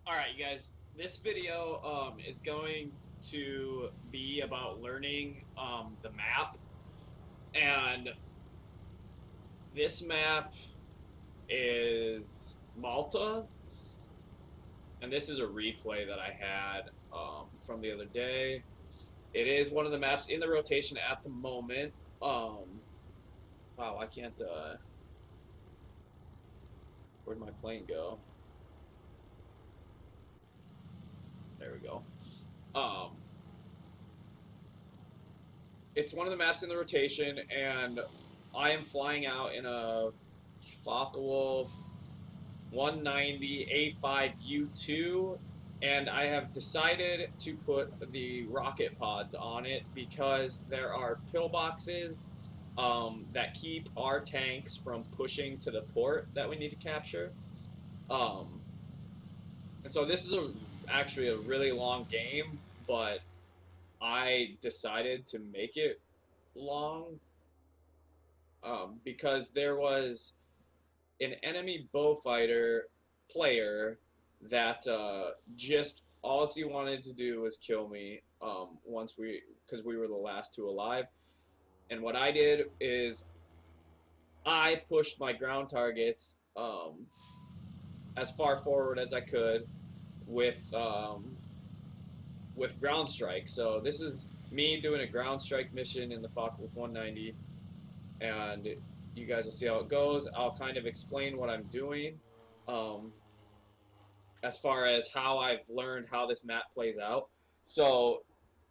Alright, you guys, this video is going to be about learning the map. And this map is Malta. And this is a replay that I had from the other day. It is one of the maps in the rotation at the moment. Wow, I can't. Where'd my plane go? There we go. Um, it's one of the maps in the rotation, and I am flying out in a Focke-Wulf 190 A5U2, and I have decided to put the rocket pods on it because there are pillboxes that keep our tanks from pushing to the port that we need to capture. Um, and so this is actually a really long game, but I decided to make it long because there was an enemy bowfighter player that just all he wanted to do was kill me once because we were the last two alive. And what I did is I pushed my ground targets as far forward as I could with ground strike. So this is me doing a ground strike mission in the Focke-Wulf 190, and you guys will see how it goes. I'll kind of explain what I'm doing um, as far as how I've learned how this map plays out. So,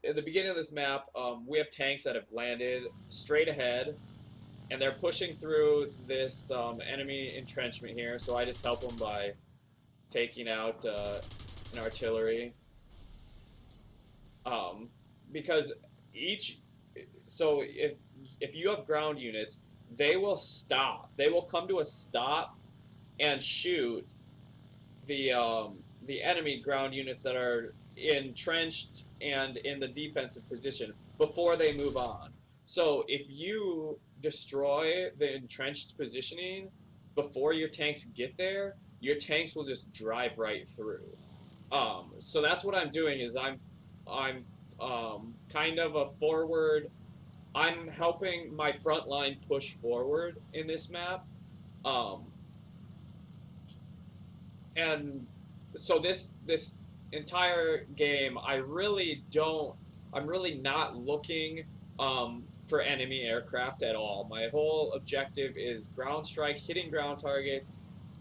in the beginning of this map, we have tanks that have landed straight ahead, and they're pushing through this enemy entrenchment here. So I just help them by taking out an artillery. Um, because each so if you have ground units, they will stop. They will come to a stop and shoot the enemy ground units that are entrenched and in the defensive position before they move on. So if you destroy the entrenched positioning before your tanks get there, your tanks will just drive right through. So that's what I'm doing. Is I'm kind of a forward. I'm helping my front line push forward in this map. Um, and so this entire game, I'm really not looking for enemy aircraft at all. My whole objective is ground strike, hitting ground targets,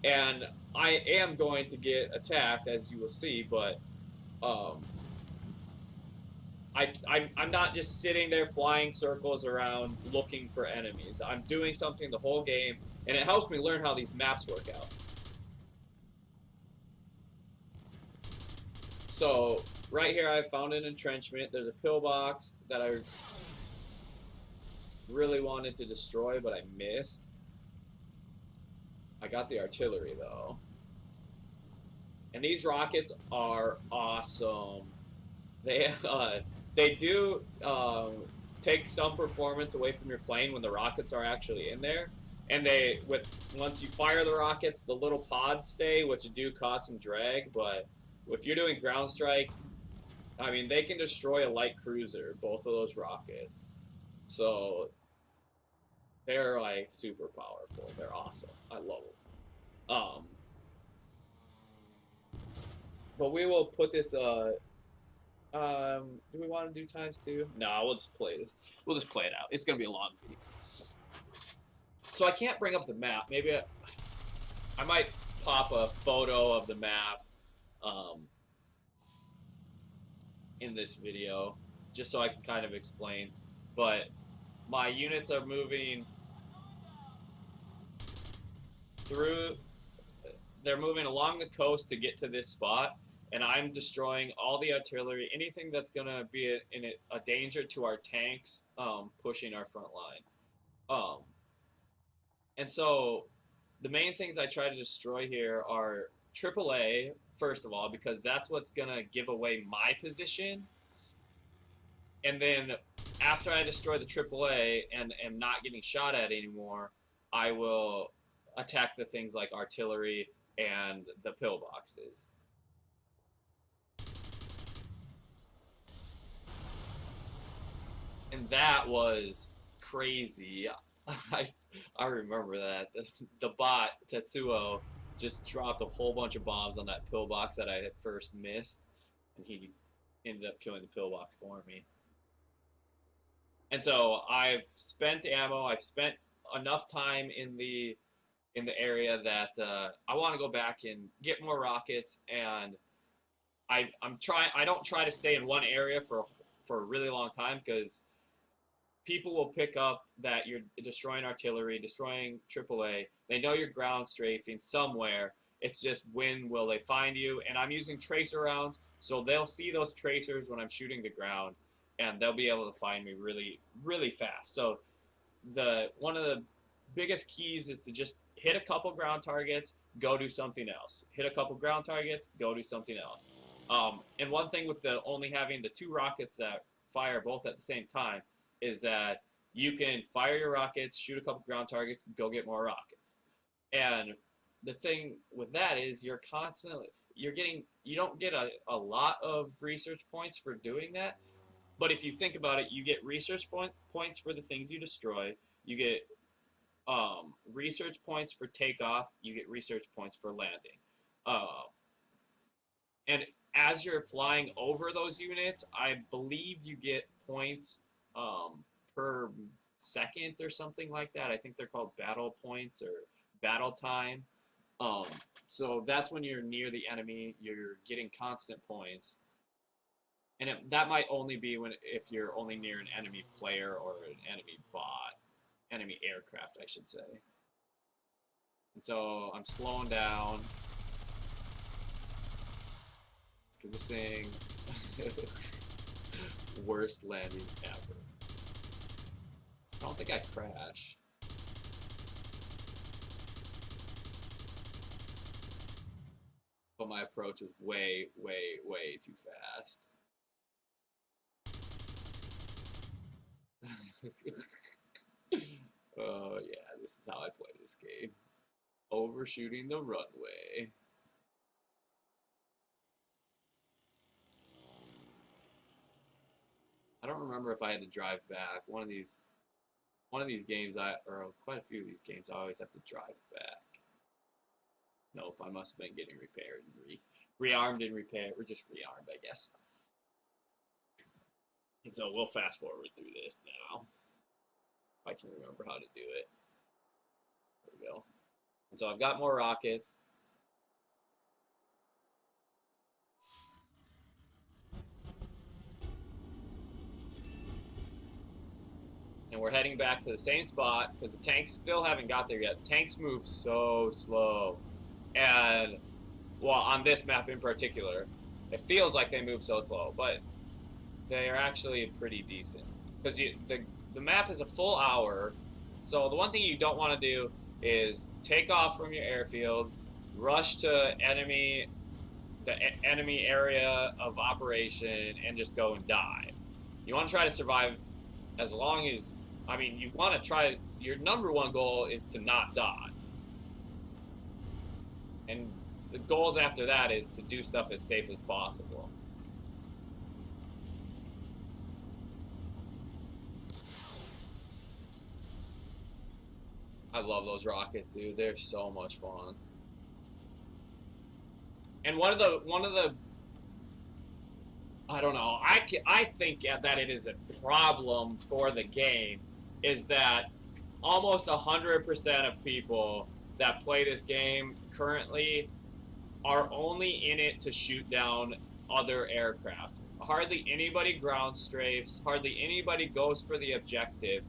and I am going to get attacked, as you will see, but um, I'm not just sitting there flying circles around looking for enemies. I'm doing something the whole game, and it helps me learn how these maps work out. So right here, I found an entrenchment. There's a pillbox that I really wanted to destroy, but I missed. I got the artillery though, and these rockets are awesome. They they do take some performance away from your plane when the rockets are actually in there, and once you fire the rockets, the little pods stay, which do cause some drag, but if you're doing ground strike, I mean, they can destroy a light cruiser, both of those rockets. So they're like super powerful. They're awesome. I love them. Um, but we will put this. Do we want to do times two? No, we'll just play this. We'll just play it out. It's gonna be a long video. So I can't bring up the map. Maybe I might pop a photo of the map um, in this video, just so I can kind of explain. But my units are moving through. They're moving along the coast to get to this spot, and I'm destroying all the artillery, anything that's going to be a danger to our tanks pushing our front line. Um, and so the main things I try to destroy here are AAA, first of all, because that's what's going to give away my position. And then after I destroy the AAA and am not getting shot at anymore, I will attack the things like artillery and the pillboxes. And that was crazy. I I remember that. The bot Tetsuo just dropped a whole bunch of bombs on that pillbox that I had first missed, and he ended up killing the pillbox for me. And so I've spent ammo. I've spent enough time in the area that I want to go back and get more rockets. And I'm trying. I don't try to stay in one area for a really long time because people will pick up that you're destroying artillery, destroying AAA. They know you're ground strafing somewhere. It's just when will they find you? And I'm using tracer rounds, so they'll see those tracers when I'm shooting the ground, and they'll be able to find me really, really fast. So the one of the biggest keys is to just hit a couple ground targets, go do something else. Hit a couple ground targets, go do something else. And one thing with the only having the two rockets that fire both at the same time is that you can fire your rockets, shoot a couple ground targets, go get more rockets. And the thing with that is you don't get a lot of research points for doing that. But if you think about it, you get research points for the things you destroy. You get research points for takeoff. You get research points for landing. And as you're flying over those units, I believe you get points per second or something like that. I think they're called battle points or battle time. So that's when you're near the enemy, you're getting constant points. And that might only be if you're only near an enemy player or an enemy bot, enemy aircraft, I should say. And so I'm slowing down because this thing, worst landing ever. I don't think I crashed. But my approach was way, way, way too fast. Oh yeah, this is how I play this game. Overshooting the runway. I don't remember if I had to drive back. One of these games, or quite a few of these games, I always have to drive back. Nope, I must have been getting repaired and rearmed and repaired. We're just rearmed, I guess. And so we'll fast forward through this now. If I can remember how to do it. There we go. And so I've got more rockets. And we're heading back to the same spot because the tanks still haven't got there yet. Tanks move so slow. And, well, on this map in particular, it feels like they move so slow, but they are actually pretty decent. Because the map is a full hour, so the one thing you don't want to do is take off from your airfield, rush to the enemy area of operation, and just go and die. You want to try to survive as long as, you want to try, your number one goal is to not die. And the goals after that is to do stuff as safe as possible. I love those rockets, dude. They're so much fun. And one of the I don't know. I think that it is a problem for the game is that almost 100% of people that play this game currently are only in it to shoot down other aircraft. Hardly anybody ground strafes. Hardly anybody goes for the objective.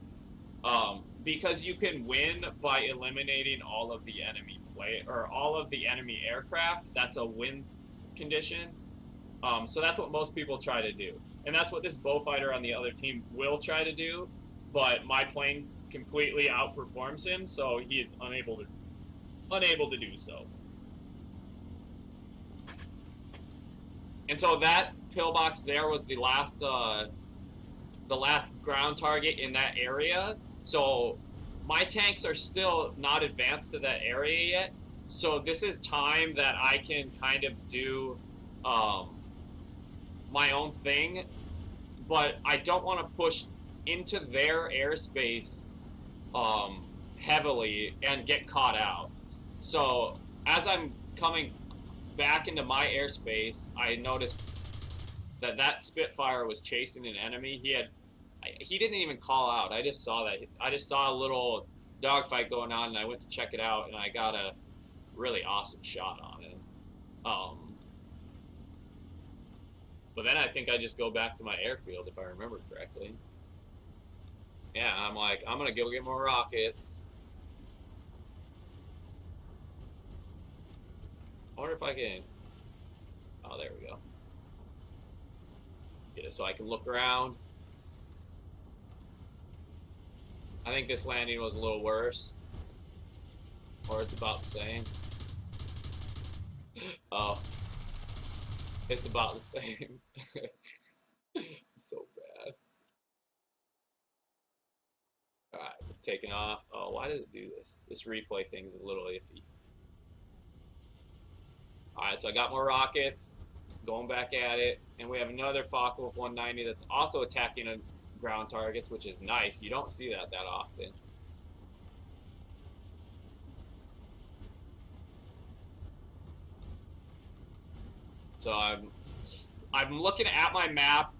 Because you can win by eliminating all of the enemy all of the enemy aircraft. That's a win condition. So that's what most people try to do. And that's what this Beaufighter on the other team will try to do, but my plane completely outperforms him, so he is unable to do so. And so that pillbox there was the last ground target in that area. So my tanks are still not advanced to that area yet. So this is time that I can kind of do my own thing, but I don't want to push into their airspace heavily and get caught out. So as I'm coming back into my airspace, I noticed that that Spitfire was chasing an enemy. He didn't even call out. I just saw that. I just saw a little dogfight going on, and I went to check it out, and I got a really awesome shot on it. But then I think I just go back to my airfield, if I remember correctly. Yeah, I'm like, I'm gonna go get more rockets. I wonder if I can... Oh, there we go. Get it so I can look around. I think this landing was a little worse. Or it's about the same. Oh. It's about the same. So bad. Alright, taking off. Oh, why does it do this? This replay thing is a little iffy. Alright, so I got more rockets. Going back at it. And we have another Focke-Wulf 190 that's also attacking ground targets, which is nice. You don't see that often. So I'm looking at my map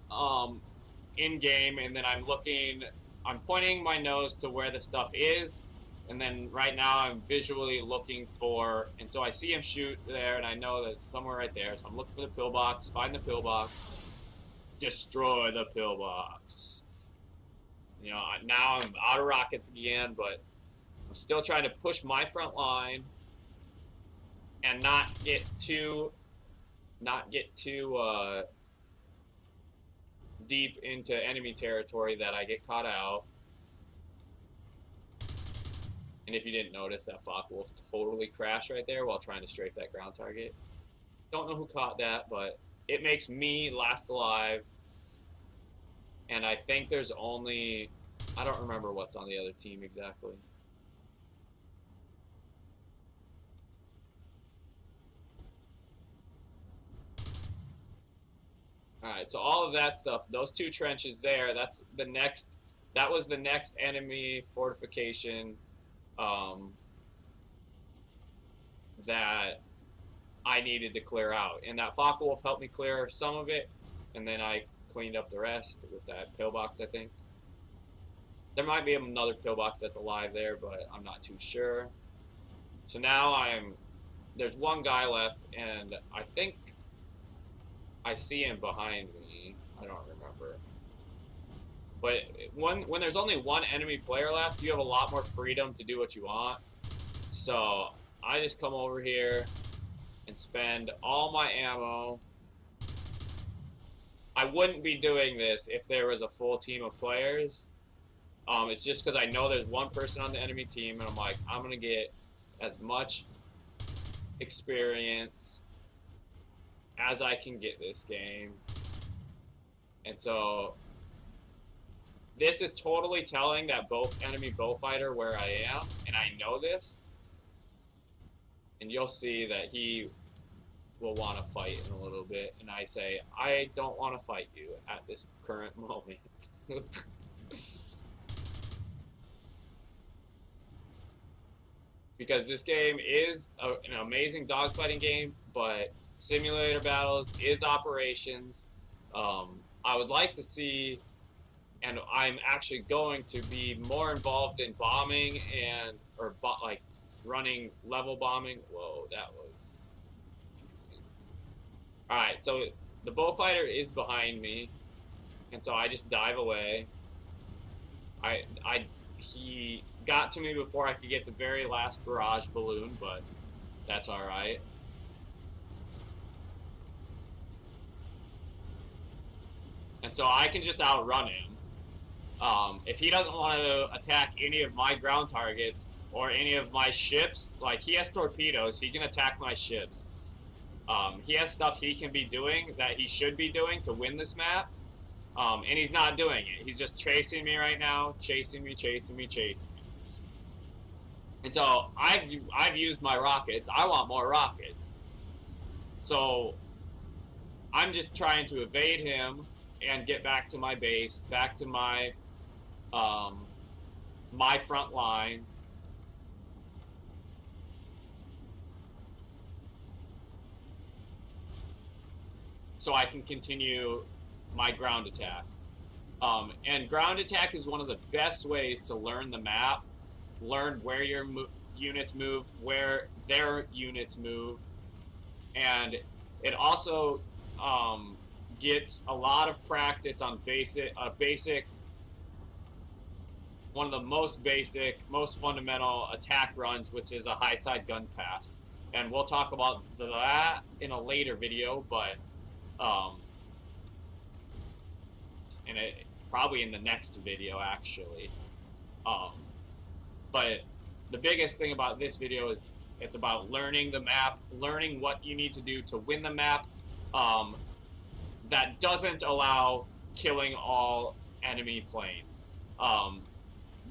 in game, and then I'm pointing my nose to where the stuff is, and then right now I'm visually looking for, and so I see him shoot there, and I know that it's somewhere right there. So I'm looking for the pillbox, find the pillbox, destroy the pillbox. You know, now I'm out of rockets again, but I'm still trying to push my front line and not get too deep into enemy territory that I get caught out. And if you didn't notice, that Focke-Wulf totally crashed right there while trying to strafe that ground target. Don't know who caught that, but it makes me last alive. And I think there's only... I don't remember what's on the other team exactly. Alright, so all of that stuff, those two trenches there, that was the next enemy fortification that I needed to clear out. And that Focke-Wulf helped me clear some of it, and then I cleaned up the rest with that pillbox, I think. There might be another pillbox that's alive there, but I'm not too sure. So now there's one guy left, and I think I see him behind me. I don't remember. But when there's only one enemy player left, you have a lot more freedom to do what you want. So I just come over here and spend all my ammo. I wouldn't be doing this if there was a full team of players. It's just because I know there's one person on the enemy team, and I'm like, I'm going to get as much experience as I can get this game. And so this is totally telling that both enemy bullfighter where I am, and I know this. And you'll see that he will want to fight in a little bit, and I say, I don't want to fight you at this current moment. Because this game is an amazing dogfighting game, but simulator battles is operations. I would like to see, and I'm actually going to be more involved in bombing or like running level bombing. Whoa, that was confusing. All right, so the bullfighter is behind me, and so I just dive away. He got to me before I could get the very last barrage balloon, but that's all right. And so I can just outrun him. If he doesn't want to attack any of my ground targets or any of my ships, like he has torpedoes, he can attack my ships. He has stuff he can be doing that he should be doing to win this map. And he's not doing it. He's just chasing me right now, chasing me. And so I've used my rockets. I want more rockets. So I'm just trying to evade him and get back to my base, back to my my front line. So I can continue my ground attack. And ground attack is one of the best ways to learn the map, learn where your units move, where their units move, and it also gets a lot of practice on one of the most basic, most fundamental attack runs, which is a high side gun pass. And we'll talk about that in a later video, but probably in the next video actually. But the biggest thing about this video is it's about learning the map, learning what you need to do to win the map. That doesn't allow killing all enemy planes.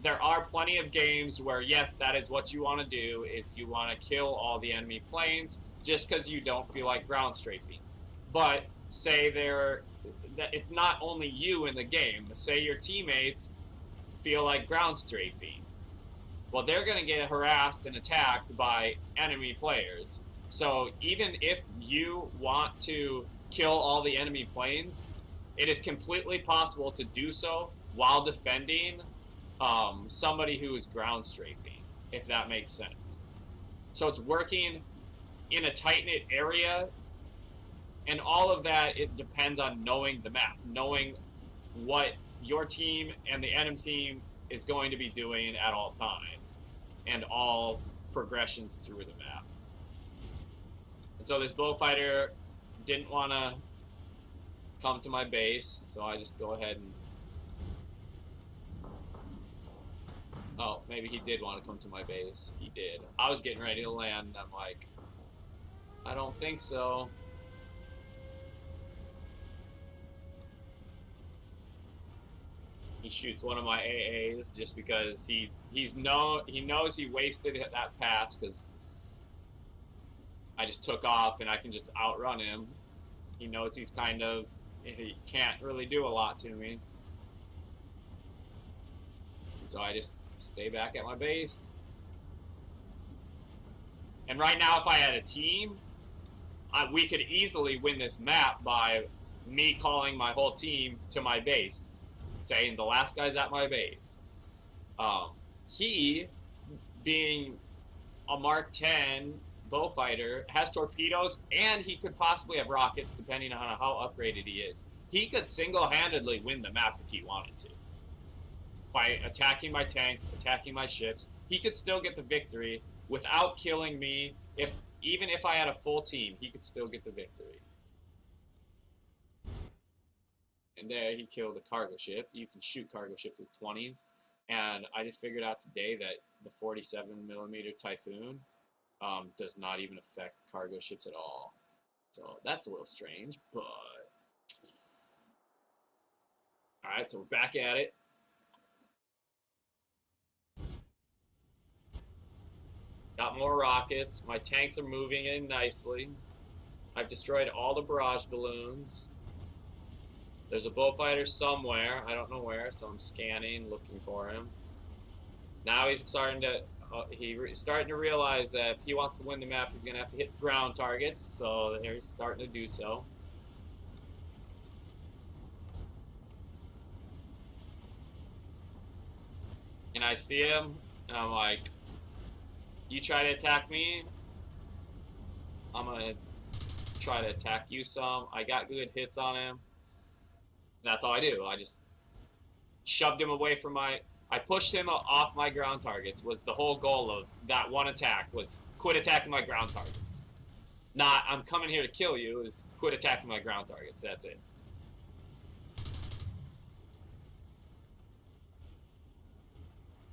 There are plenty of games where, yes, that is what you want to do, is you want to kill all the enemy planes just because you don't feel like ground strafing. But say it's not only you in the game. Say your teammates feel like ground strafing. Well, they're going to get harassed and attacked by enemy players. So even if you want to kill all the enemy planes, it is completely possible to do so while defending somebody who is ground strafing, if that makes sense. So it's working in a tight-knit area, and all of that, it depends on knowing the map, knowing what your team and the enemy team is going to be doing at all times, and all progressions through the map. And so this bullfighter didn't want to come to my base, so I just go ahead and... Oh, maybe he did want to come to my base. He did. I was getting ready to land, and I'm like, I don't think so. He shoots one of my AAs just because he knows he wasted that pass because I just took off and I can just outrun him. He knows he can't really do a lot to me. And so I just stay back at my base. And right now, if I had a team, we could easily win this map by me calling my whole team to my base, saying the last guy's at my base. He, being a Mark 10 bullfighter, has torpedoes, and he could possibly have rockets, depending on how upgraded he is. He could single-handedly win the map if he wanted to. By attacking my tanks, attacking my ships, he could still get the victory without killing me. Even if I had a full team, he could still get the victory. And there he killed a cargo ship. You can shoot cargo ships with 20s. And I just figured out today that the 47mm Typhoon does not even affect cargo ships at all. So that's a little strange, but... Alright, so we're back at it. Got more rockets. My tanks are moving in nicely. I've destroyed all the barrage balloons. There's a bullfighter somewhere. I don't know where, so I'm scanning, looking for him. Now he's starting to realize that if he wants to win the map, he's going to have to hit ground targets. So he's starting to do so. And I see him, and I'm like, you try to attack me, I'm going to try to attack you some. I got good hits on him. That's all I do. I just shoved him away from I pushed him off my ground targets. Was the whole goal of that one attack, was quit attacking my ground targets. Not, I'm coming here to kill you, is quit attacking my ground targets. That's it.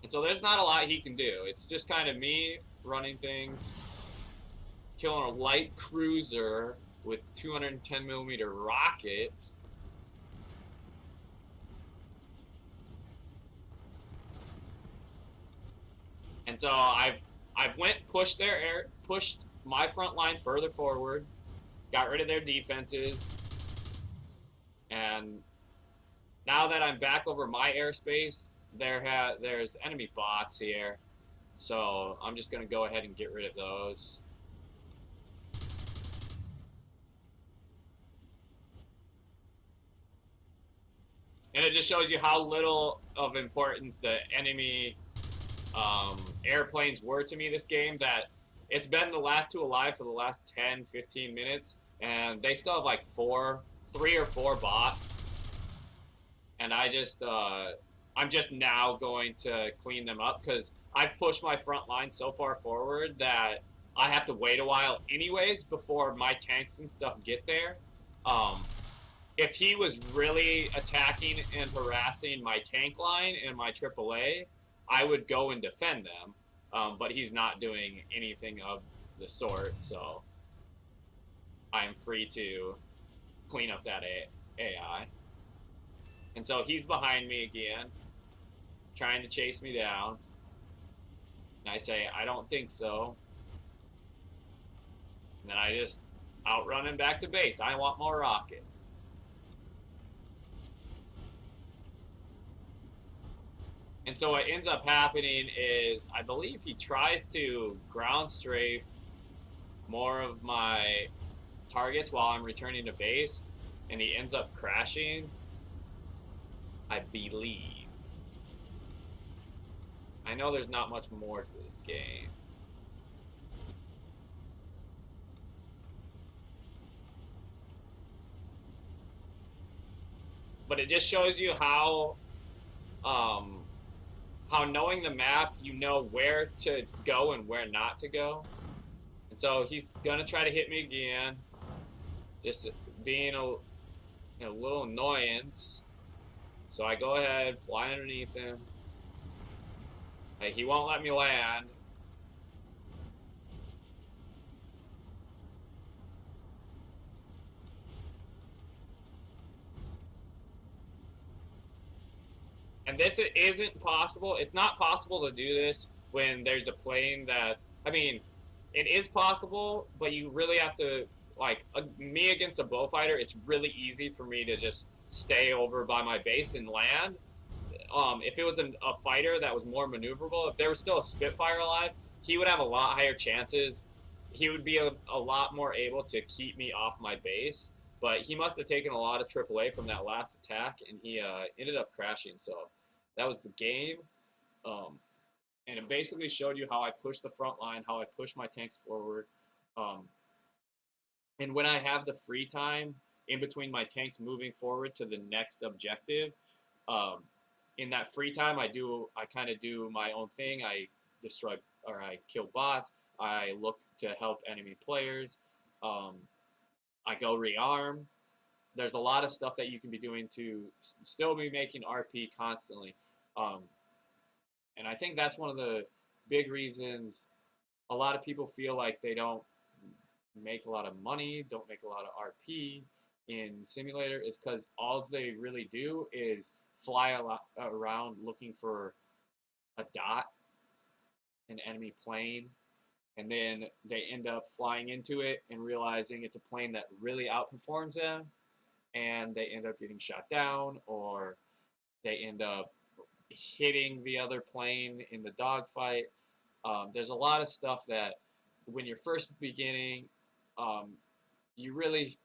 And so there's not a lot he can do. It's just kind of me running things, killing a light cruiser with 210mm rockets. And so I've pushed my front line further forward, got rid of their defenses, and now that I'm back over my airspace, there's enemy bots here, so I'm just gonna go ahead and get rid of those. And it just shows you how little of importance the enemy airplanes were to me this game, that it's been the last two alive for the last 10, 15 minutes, and they still have like 3 or 4 bots. And I'm just now going to clean them up because I've pushed my front line so far forward that I have to wait a while anyways before my tanks and stuff get there. If he was really attacking and harassing my tank line and my AAA, I would go and defend them. But he's not doing anything of the sort, so I'm free to clean up that AI. And so he's behind me again, trying to chase me down. And I say, I don't think so. And then I just outrun him back to base. I want more rockets. And so what ends up happening is, I believe he tries to ground strafe more of my targets while I'm returning to base, and he ends up crashing, I believe. I know there's not much more to this game. But it just shows you how knowing the map, you know where to go and where not to go. And so he's gonna try to hit me again, just being a little annoyance. So I go ahead, fly underneath him. He won't let me land. And this isn't possible. It's not possible to do this when there's a plane that, I mean, it is possible, but you really have to, like, me against a Beaufighter, it's really easy for me to just stay over by my base and land. If it was a fighter that was more maneuverable, if there was still a Spitfire alive, he would have a lot higher chances. He would be a lot more able to keep me off my base. But he must have taken a lot of AAA from that last attack, and he ended up crashing. So that was the game. And it basically showed you how I push the front line, how I push my tanks forward. And when I have the free time in between my tanks moving forward to the next objective, in that free time, I kind of do my own thing. I destroy or I kill bots. I look to help enemy players. I go rearm. There's a lot of stuff that you can be doing to still be making RP constantly. And I think that's one of the big reasons a lot of people feel like they don't make a lot of money, don't make a lot of RP in simulator, is because all they really do is fly around looking for a dot, an enemy plane, and then they end up flying into it and realizing it's a plane that really outperforms them, and they end up getting shot down, or they end up hitting the other plane in the dogfight. There's a lot of stuff that when you're first beginning, you really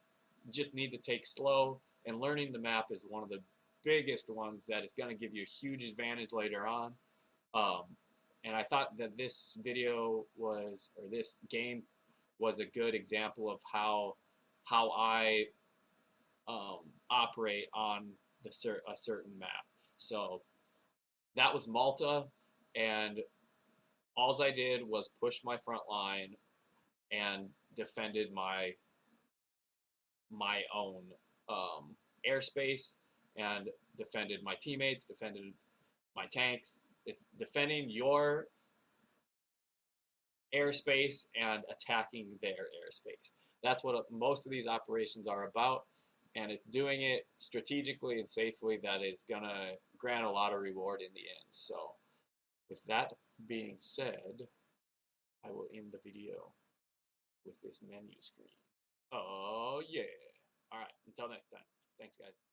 just need to take slow, and learning the map is one of the biggest ones that is going to give you a huge advantage later on. And I thought that this game was a good example of how I operate on a certain map. So that was Malta, and all I did was push my front line and defended my own airspace, and defended my teammates, defended my tanks. It's defending your airspace and attacking their airspace. That's what most of these operations are about, and it's doing it strategically and safely that is going to grant a lot of reward in the end. So with that being said, I will end the video with this menu screen. Oh yeah. All right, until next time. Thanks, guys.